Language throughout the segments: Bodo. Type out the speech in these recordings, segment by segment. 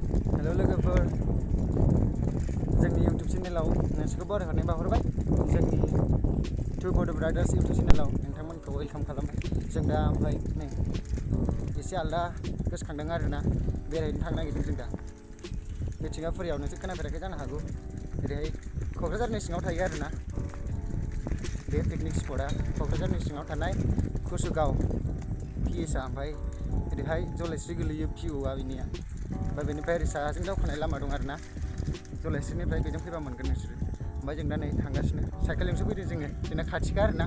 हेल' लोगोफोर जोंनि इउटुब चेनेलाव नोंसोरखौ बरायहरनाय बावहरबाय जोंनि टु बड' ब्रादार्स इउटुब चेनेलाव नोंथांमोनखौ वेलकाम खालामबाय जों दा ओमफ्राय नै एसे आलदा गोसोखांदों आरोना बेरायनो थांनो नागिरदों जों दा मिथिंगाफुरियाव नोंसोर खोनाफेराखै जानो हागौ ओरैहाय क'क्राझारनि सिङाव थायो आरोना बे पिकनिक स्पटआ क'क्राझारनि सिङाव थानाय कुसुगाव पिएसआ ओमफ्राय ओरैहाय जलायस्रि गोलैयो पिअआ बिनिया ओमफ्राय बेनिफ्राय ओरै साहाजों दावखोनाय लामा दं आरोना जलायस्रिनिफ्राय बेजों फैबा मोनगोन नोंसोरो ओमफ्राय जों दा नै थांगासिनो साइकेलजोंसो फैदों जोङो जोंना खाथिखा आरोना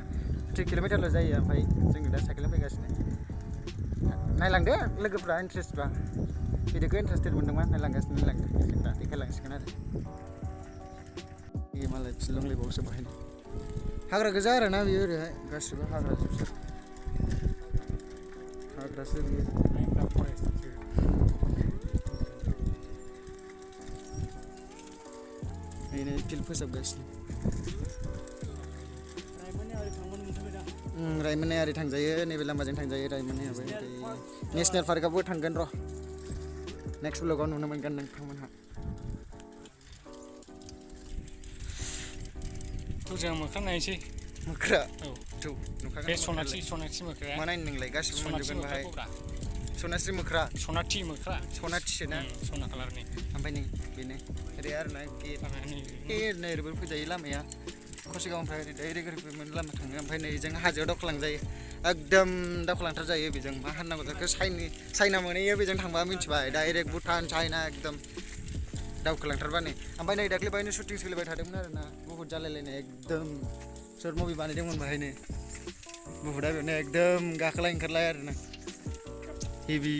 3 किल'मिटारल' जायो ओमफ्राय जोङो दा साइकेलजों फैगासिनो नायलांदो लोगोफ्रा इन्टारेस्टबा भिडिअखौ इन्टारेस्टेड मोनदोंबा नायलांगासिनो जों दा देखायलांसिगोन आरो बे मालाय फिल्डंलायबावोसो बाहायनो हाग्रा गोजा आरोना बियो ओरैहाय गासिबो हाग्रा जोबसो हाग्रासो बियो बेनो फिल्ड फोसाबगासिनो रायमोनायारि थांजायो नैबे लामाजों थांजायो रायमोनायाबो नेसनेल पार्कआवबो थांगोन र' नेक्स्ट ब्लगाव नुनो मोनगोन नोंथांमोनहा जों मोख्रा नायनोसै मोख्रा औ नुखागोन बे सनाथि मोख्राया मा नायनो नोंलाय गासिबो मोनजोबगोन बाहाय सनास्रि मोख्रा सनाथि मोख्रा सनाथिसो ना सना कालारनि ओमफ्राय नै बेनो ओरै आरोना गेट नै ओरैबो फैजायो लामाया कसिगावनिफ्राय ओरै डाइरेक्ट ओरै लामा थाङो ओमफ्राय नै जों हाजोआव दावखोलांजायो एकदम दावखोलांथार जायो बेजों मा होननांगौ जाखो चाइना मोनहैयो बेजों थांबा मिथिबाय डाइरेक्ट भुटान चाइना एकदम दावखोलांथारबा नै ओमफ्राय नै दाख्लै बाहायनो शुटिं सोलिबाय थादोंमोन आरोना बुहुत जालायलायनाय एकदम सर्ट मुभि बानायदोंमोन बाहायनो बुहुदा बेयावनो एकदम गाखोलाय ओंखारलाय आरोना हेभि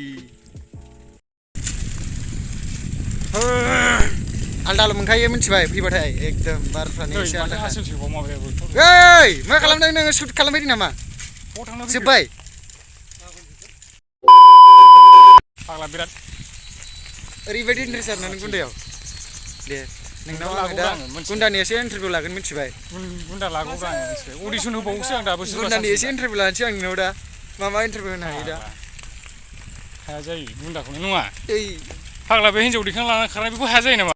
आलदाल' मोनखायो मिथिबाय फैबाथाय एकदम बारफ्रानो एसे आलदा ओइ मा खालामदों नोङो शुट खालामबायदों नामा जोब्बाय फाग्ला बिराद ओरैबायदि इन्टारेस्ट आरोना नों गुन्दायाव दे नोंनाव आङो दा गुन्दानि एसे इन्टारभिउ लागोन मिथिबाय गुन्दा लागौब्रा आं मिथिबाय अडिसन होबावोसो आं दाबो गुन्दानि एसे इन्टारभिउ लानोसै आं नोंनाव दा मा इन्टारभिउ होनो हायो दा हाया जायो गुन्दाखौनो नङा ओइ फाग्ला बे हिन्जाव दैखां लाना खारनाय बेखौ हाया जायो नामा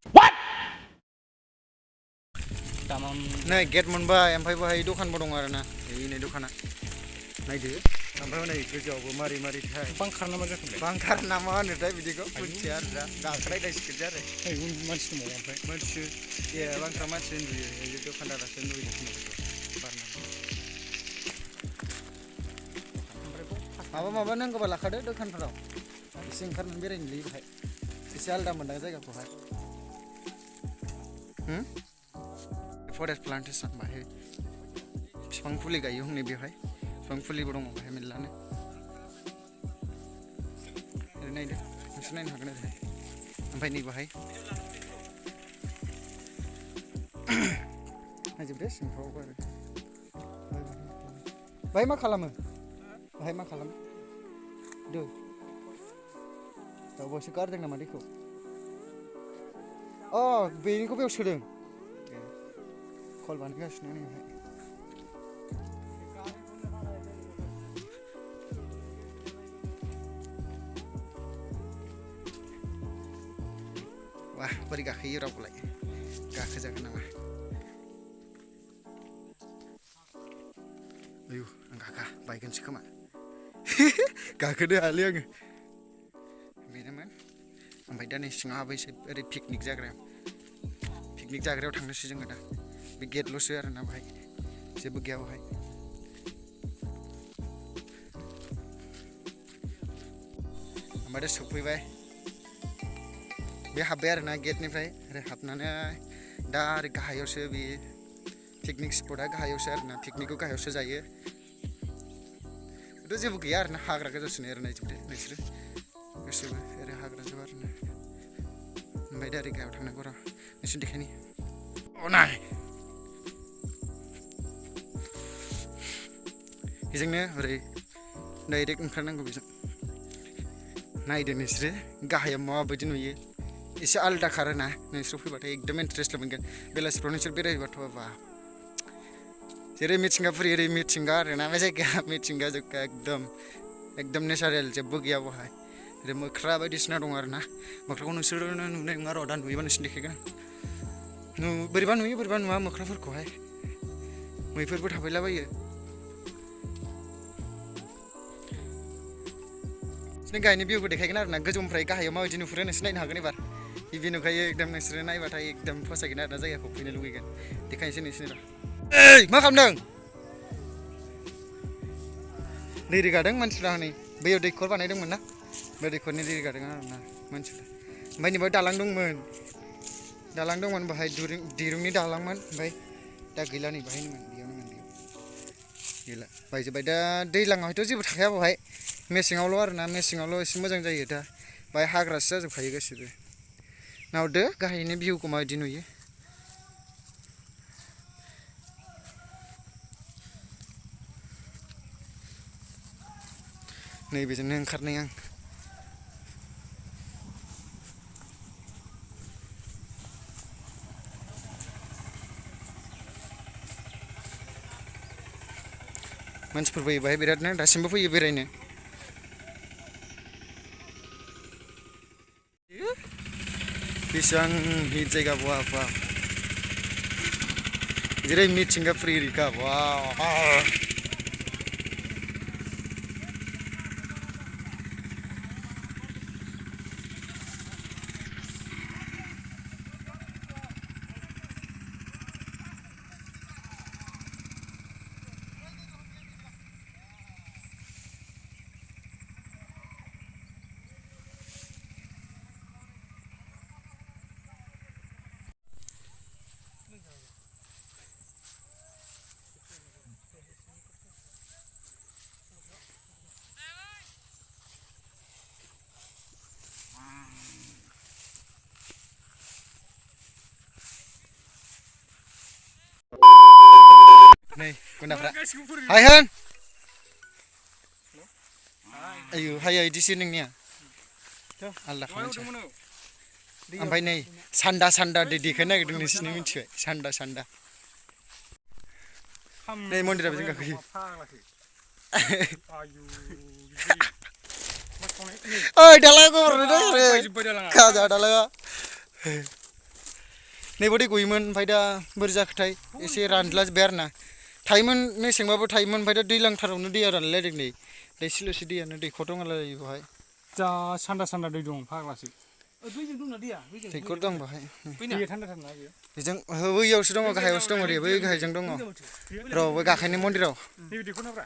नै गेट मोनबाय ओमफ्राय बाहाय दखानबो दं आरोना नै दखाना नायदो ओमफ्राय नै गोजौआवबो मारै मारैथाय बांखार नामा जाखो बांखार ना मा होनोथाय बिदिखौ मिथिया आरो दा गाखोलायनांसिगोन आरो मानसि दंबावो ओमफ्राय मानसि ए बांखार मानसि नुयो बे दखानदारासो नुयो माबा नांगौबा लाखादो दखानफोराव एसे ओंखारनानै बेरायनो लुयो बाहाय एसे आलदा मोनदां जायगाखौहाय फरेस्ट प्लान्टेसन बाहाय बिफां फुलि गायो हनै बेवहाय बिफां फुलिबो दङ बाहाय मेरलानो ओरै नायदो नोंसोर नायनो हागोन ओरैहाय ओमफ्राय नै बाहाय नायजोबदो सिंफ्रावबो आरो बाहाय मा खालामो बाहाय मा खालामो दो दाउबासो गारदों नामा दैखौ अ बेनिखौ बेयाव सोदों कल बानायगासिनो नैहाय वाह बोरै गाखोयो रावखौलाय गाखोजागोन नामा आयु आं गाखा बायगोनसो खोमा गाखोनो हायालै आङो बेनोमोन ओमफ्राय दा नै सिङाव हाबैसै ओरै पिकनिक जाग्रायाव थांनोसै जोङो दा बे गेटल'सो आरोना बाहाय जेबो गैया बाहाय ओमफ्राय दा सफैबाय बे हाब्बाय आरोना गेटनिफ्राय ओरै हाबनानै दा ओरै गाहायावसो बे पिकनिक स्पटआ गाहायावसो आरोना पिकनिकखौ गाहायावसो जायो थ' जेबो गैया आरोना हाग्रा गोजावसो ओरै नायजोबदो नोंसोरो गासैबो ओरै हाग्राजोब आरोना ओमफ्राय दा ओरै गाहायाव थांनांगौ र' नोंसोर देखायनि नाय बेजोंनो ओरै डाइरेक्ट ओंखारनांगौ बेजों नायदो नोंसोरो गाहायाव माबायदि नुयो एसे आलदा खारोना नोंसोर फैबाथाय एकदम इन्टारेस्ट मोनगोन बेलासिफ्राव नोंसोर बेरायहैबाथ' बा जेरै मिथिंगाफुरि ओरै मिथिंगा आरोना बे जायगाया मिथिंगा जोबखा एकदम नेचारेल जेबो गैया बहाय ओरै मोख्रा बायदिसिना दं आरो ना मोख्राखौ नोंसोरो नुनाय नङा र' दा नुयोबा नोंसोर देखायगोन बोरैबा नुयो बोरैबा नुवा मोख्राफोरखौहाय मैफोरबो थाफैलाबायो नोंसोरनि गाहायनि भिउखौ देखायगोन आरो ना गोजौनिफ्राय गाहायाव माबायदि नुहुरो नोंसोर नायनो हागोन एबार गिबि नुखायो एकदम नोंसोरो नायबाथाय एकदम फसायगोन आरो ना जायगाखौ फैनो लुगैगोन देखायनोसै नोंसोरनो र' ओइ मा खालामदों दै रोगादों मानसिफ्रा हनै बैयाव दैखर बानायदोंमोन ना बे दैखरनि दै रोगादों आरो ना मानसिफ्रा ओमफ्राय नैबेयाव दालां दंमोन बाहाय दिरुंनि दालांमोन ओमफ्राय दा गैला नै बाहायनोमोन बेयावनोमोन बेयाव गैला बायजोब्बाय दा दैज्लाङावहायथ' जेबो थाखाया बावहाय मेसेङावल' आरो ना मेसेङावल' एसे मोजां जायो दा बाहाय हाग्रासो जाजोबखायो गासिबो नाहरदो गाहायनि भिउखौ माबायदि नुयो नैबेजोंनो ओंखारनाय आं मानसिफोर फैयो बाहाय बिरादनो दासिमबो फैयो बेरायनो बेसेबां हिट जायगा बा जेरै मिथिंगा फ्रिखा नै गुन्दाफ्रा हाय होन आयु हाया इदिसो नोंनिया आलदा खालामसै ओमफ्राय नै सान्दा दै देखायनो नागिरदों नोंसिनि मिथिबाय सान्दा नै मन्दिरा बेजों गाखोयो ओइ दालाङा गबरनो खाजा दालाङा नैबाव दै गयोमोन ओमफ्राय दा बोरै जाखोथाय एसे रानज्लाजोब्बाय आरो ना थायोमोन मेसेंबाबो थायोमोन ओमफ्राय दा दैज्लांथारावनो दैया रानलायदों नै दै सिल'सि दैयानो दैखर दंलायो बेवहाय जा सान्दा दै दं फाग्लासो बैजों दंना दैया दैखर दं बाहाय दैया थान्दा ना बेयो बेजों बैयावसो दङ गाहायावसो दङ बै गाहायजों दङ र' बै गाखोनाय मन्दिराव नैबे दैखरनाब्रा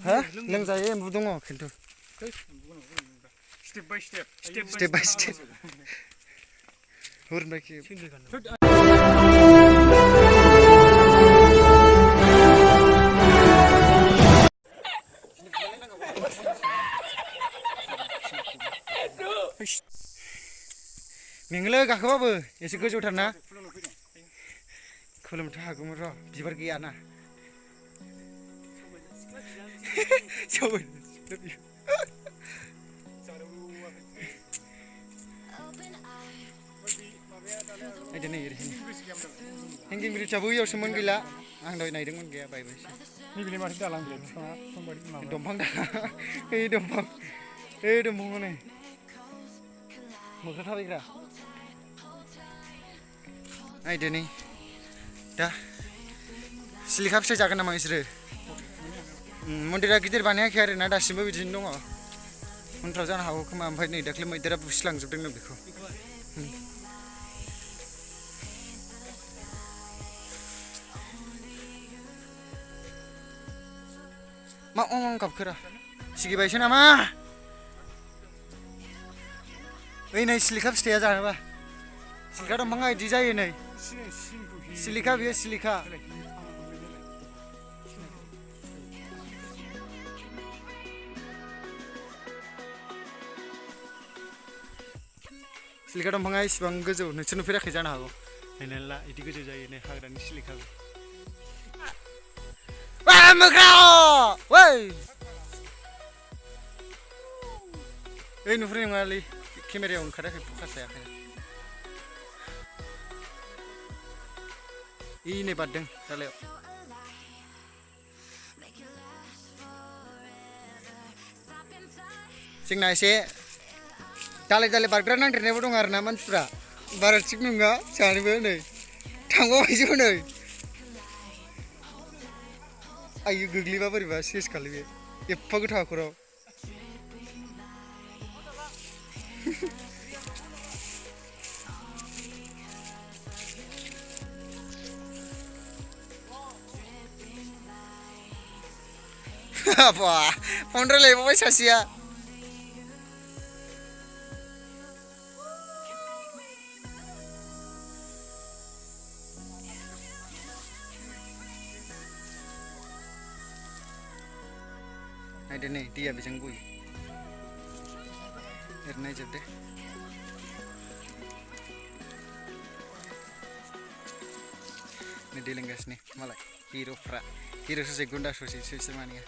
हा लोंजायो एम्बु दङ खिन्थु स्टेप बाय स्टेप हुरनाखि मेङोलै गाखोबाबो एसे गोजौथारना खुलुमनोथ' हागौमोन र' बिबार गैयाना हेंगिं ब्रिड्जआबो बैयावसोमोन गैला आं दहाय नायदोंमोन गैया बायबायसो नैबेलाय माथो दालां बिलाय बिफाङा दंफां दंफां हनै मोख्रा थाबायग्रा नायदो नै दा सिलिखा फिथाइ जागोन नामा नोंसोरो मन्दिरा गिदिर बानायाखै आरो ना दासिमबो बिदिनो दङ उनफ्राव जानो हागौ खोमा ओमफ्राय नै दाख्लै मैदेरा बुसिलांजोबदोंनो बेखौ मा गाबखोरा सिगिबायसो नामा ओइ नै सिलिखा फिथाइया जानोबा सिलिखा दंफाङा इदि जायो नै सिलिखा बेयो सिलिखा सिलिखा दंफाङा इसिबां गोजौ नोंसोर नुफेराखै जानो हागौ नायनानै ला इदि गोजौ जायो नै हाग्रानि सिलिखा मोख्रा ओइ ओइ नुहुरनाय नङालै केमेरायाव ओंखाराखै फकास जायाखै नै बारदों दालायाव जोंना एसे दालाय दालाय बारग्रा नांदेरनायबो दं आरो ना मानसिफ्रा बारा थिग नङा सानैबो नै थांबावबायसो नै आयु गोग्लैबा बोरैबा सेस खालै बे एफा गोथौ हाखराव Wah, phone रायलायबावबाय सासेया नायदो नै दैया बेजों गयो ओरैनो नायजोबदो नै दै लोंगासिनो मालाय हिर'फ्रा हिर' ससे गुन्दा ससे सोर मानिया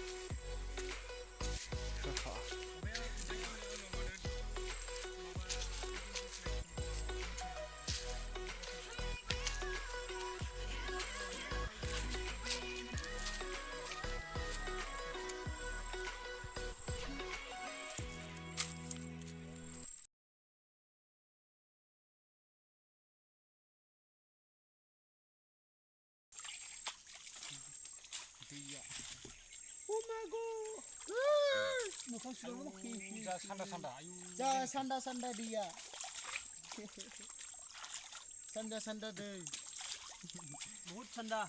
जा सान्दा सान्दा आयु जा सान्दा सान्दा दैया सान्दा सान्दा दै बहुत सान्दा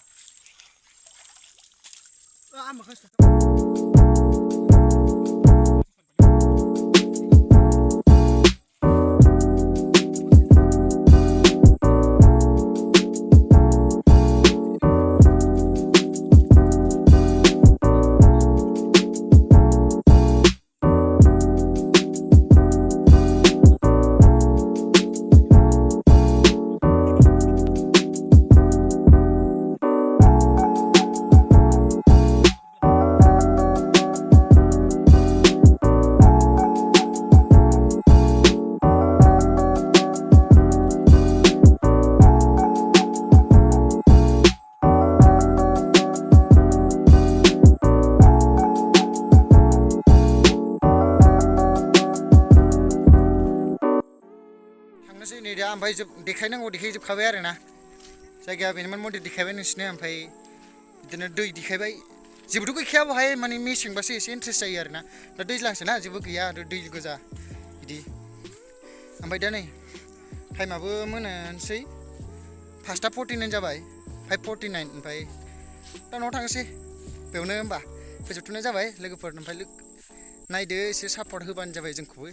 थांनोसै नै दा ओमफ्राय देखायनांगौ देखायजोबखाबाय आरो ना जायगाया बेनोमोन मन्दिर देखायबाय नोंसिनो ओमफ्राय बिदिनो दै देखायबाय जेबोथ' गैखाया बहाय माने मेसेंबासो एसे इन्ट्रेस्ट जायो आरो ना दा दैज्लांसो ना जेबो गैया आरो दै गोजा बिदि ओमफ्राय दा नै टाइमाबो मोनानोसै 5:49 जाबाय 5:49 ओमफ्राय दा न'आव थांनोसै बेयावनो होमबा फोजोबथ'नाय जाबाय लोगोफोर ओमफ्राय नायदो एसे सापर्ट होबानो जाबाय जोंखौबो